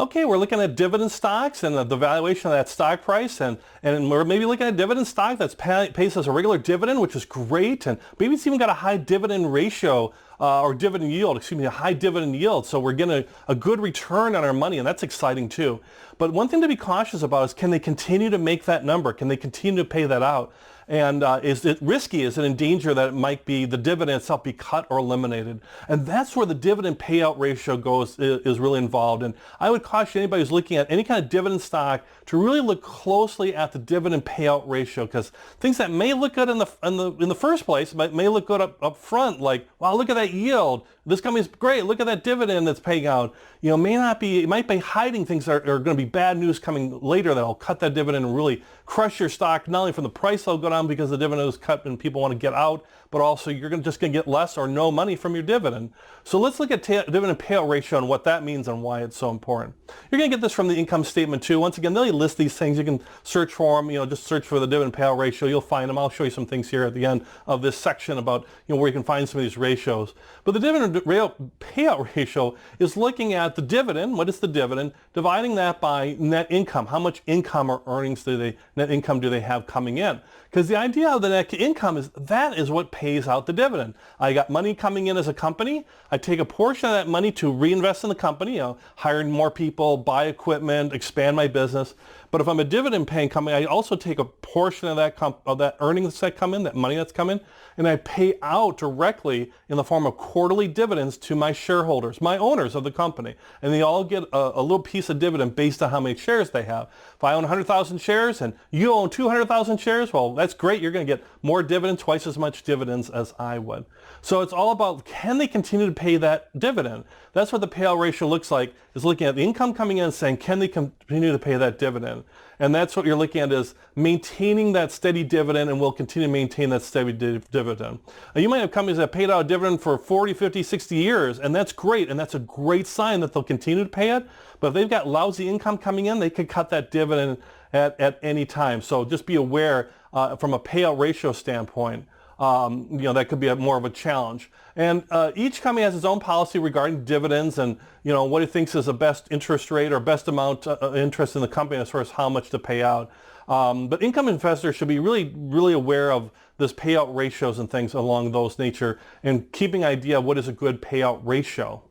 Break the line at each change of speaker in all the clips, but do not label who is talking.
Okay, we're looking at dividend stocks and the valuation of that stock price, and we're maybe looking at dividend stock that's pays us a regular dividend, which is great, and maybe it's even got a high dividend ratio or dividend yield, excuse me, a high dividend yield. So we're getting a good return on our money, and that's exciting too. But one thing to be cautious about is, can they continue to make that number? Can they continue to pay that out? And is it risky? Is it in danger that it might be the dividend itself be cut or eliminated? And that's where the dividend payout ratio is really involved. And I would caution anybody who's looking at any kind of dividend stock to really look closely at the dividend payout ratio, because things that may look good in the first place may look good up front, like, wow, look at that yield. This company's great. Look at that dividend that's paying out. It might be hiding things that are going to be bad news coming later that'll cut that dividend and really crush your stock, not only from the price that'll go down because the dividend was cut and people want to get out, but also you're just going to get less or no money from your dividend. So let's look at dividend payout ratio and what that means and why it's so important. You're going to get this from the income statement too. Once again, they'll list these things. You can search for them, just search for the dividend payout ratio. You'll find them. I'll show you some things here at the end of this section about where you can find some of these ratios. But the dividend payout ratio is looking at the dividend. What is the dividend? Dividing that by net income. How much income or earnings net income do they have coming in? Because the idea of the net income is that is what pays out the dividend. I got money coming in as a company. I take a portion of that money to reinvest in the company, hiring more people, buy equipment, expand my business. But if I'm a dividend paying company, I also take a portion of that earnings that come in, that money that's come in, and I pay out directly in the form of quarterly dividends to my shareholders, my owners of the company. And they all get a little piece of dividend based on how many shares they have. If I own 100,000 shares and you own 200,000 shares, well, that's great. You're going to get more dividends, twice as much dividends as I would. So it's all about, can they continue to pay that dividend? That's what the payout ratio looks like, is looking at the income coming in and saying, can they continue to pay that dividend? And that's what you're looking at, is maintaining that steady dividend, and will continue to maintain that steady dividend. Now, you might have companies that paid out a dividend for 40, 50, 60 years, and that's great, and that's a great sign that they'll continue to pay it. But if they've got lousy income coming in, they could cut that dividend at any time. So just be aware from a payout ratio standpoint. That could be more of a challenge. And each company has its own policy regarding dividends and, what it thinks is the best interest rate or best amount of interest in the company as far as how much to pay out. But income investors should be really, really aware of this payout ratios and things along those nature, and keeping an idea of what is a good payout ratio.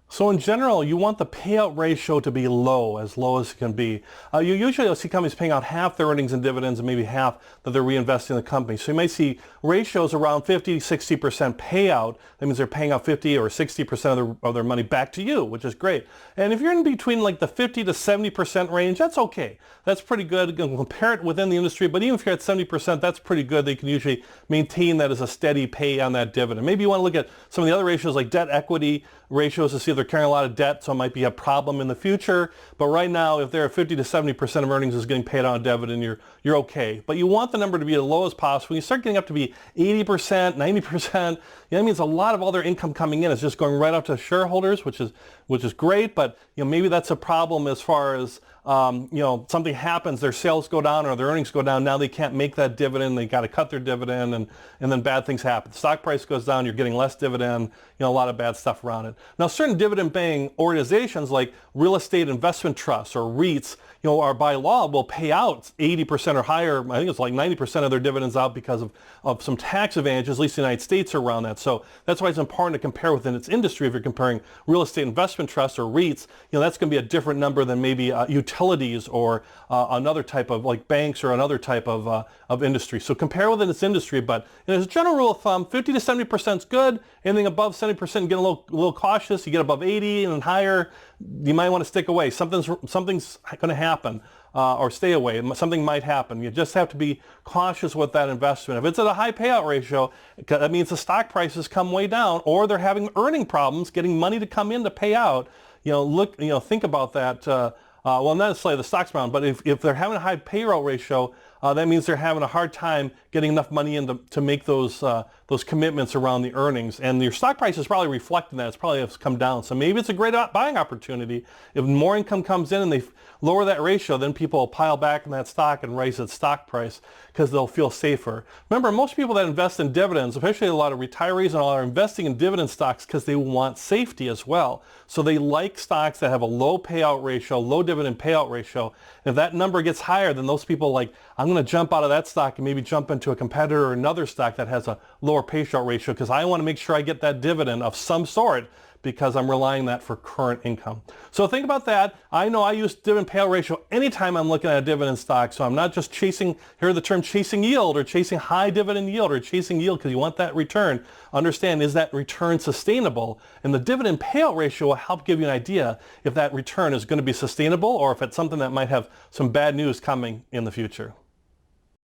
So in general, you want the payout ratio to be low as it can be. You usually will see companies paying out half their earnings and dividends and maybe half that they're reinvesting in the company. So you may see ratios around 50, 60% payout. That means they're paying out 50 or 60% of their money back to you, which is great. And if you're in between like the 50 to 70% range, that's okay. That's pretty good. You can compare it within the industry, but even if you're at 70%, that's pretty good. They can usually maintain that as a steady pay on that dividend. Maybe you want to look at some of the other ratios like debt equity ratios to see if they're carrying a lot of debt, so it might be a problem in the future. But right now, if they're 50 to 70% of earnings is getting paid on a dividend, you're okay. But you want the number to be as low as possible. When you start getting up to be 80%, 90%, that means a lot of all their income coming in is just going right out to shareholders, which is great. But maybe that's a problem as far as something happens, their sales go down or their earnings go down. Now they can't make that dividend. They got to cut their dividend, and then bad things happen. The stock price goes down. You're getting less dividend. A lot of bad stuff around it. Now, certain dividend-paying organizations like real estate investment trusts or REITs, are by law will pay out 80% or higher. I think it's like 90% of their dividends out because of some tax advantages. At least the United States are around that. So that's why it's important to compare within its industry. If you're comparing real estate investment trusts or REITs, that's going to be a different number than maybe utilities or another type of like banks or another type of industry. So compare within its industry. But as a general rule of thumb, 50 to 70% is good. Anything above 70%, get a little cautious. You get above 80 and higher, you might want to stick away. Something's going to happen, or stay away. Something might happen. You just have to be cautious with that investment. If it's at a high payout ratio, that means the stock prices come way down, or they're having earning problems getting money to come in to pay out. Think about that. Well, not necessarily the stock's down, but if they're having a high payout ratio, that means they're having a hard time getting enough money in to make those commitments around the earnings. And your stock price is probably reflecting that. It's probably has come down. So maybe it's a great buying opportunity. If more income comes in and they lower that ratio, then people will pile back in that stock and raise its stock price because they'll feel safer. Remember, most people that invest in dividends, especially a lot of retirees and all, are investing in dividend stocks because they want safety as well. So they like stocks that have a low payout ratio, low dividend payout ratio. If that number gets higher, then those people like, I'm going to jump out of that stock and maybe jump into a competitor or another stock that has a lower payout ratio because I want to make sure I get that dividend of some sort because I'm relying on that for current income. So think about that. I know I use dividend payout ratio anytime I'm looking at a dividend stock. So I'm not just chasing, hear the term chasing yield or chasing high dividend yield or chasing yield because you want that return. Understand, is that return sustainable? And the dividend payout ratio will help give you an idea if that return is going to be sustainable or if it's something that might have some bad news coming in the future.